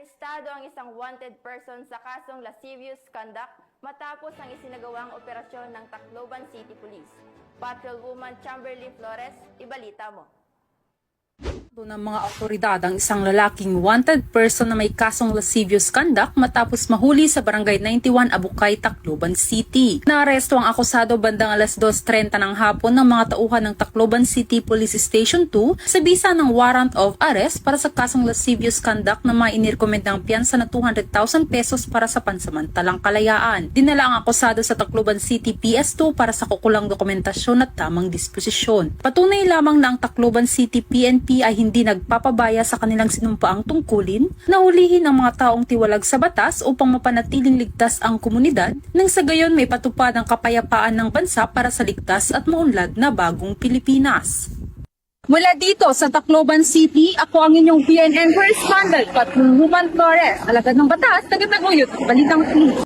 Arestado ang isang wanted person sa kasong lascivious conduct matapos ang isinagawang operasyon ng Tacloban City Police. Patrolwoman Chamberly Flores, ibalita mo. Ng mga otoridad ang isang lalaking wanted person na may kasong lascivious conduct matapos mahuli sa Barangay 91 Abukay, Tacloban City. Naaresto ang akusado bandang alas 2:30 ng hapon ng mga tauhan ng Tacloban City Police Station 2 sa bisa ng warrant of arrest para sa kasong lascivious conduct na may inirkomend ng piyansa na 200,000 pesos para sa pansamantalang kalayaan. Dinala ang akusado sa Tacloban City PS2 para sa kukulang dokumentasyon at tamang disposisyon. Patunay lamang na ang Tacloban City PNP ay hindi nagpapabaya sa kanilang sinumpaang tungkulin na hulihin ang mga taong tiwalag sa batas upang mapanatiling ligtas ang komunidad nang sa gayon may patupad ang kapayapaan ng bansa para sa ligtas at maunlad na bagong Pilipinas. Mula dito sa Tacloban City, ako ang inyong PNN correspondent, Patrolwoman Flores, alagad ng batas, tagataguyod, balitang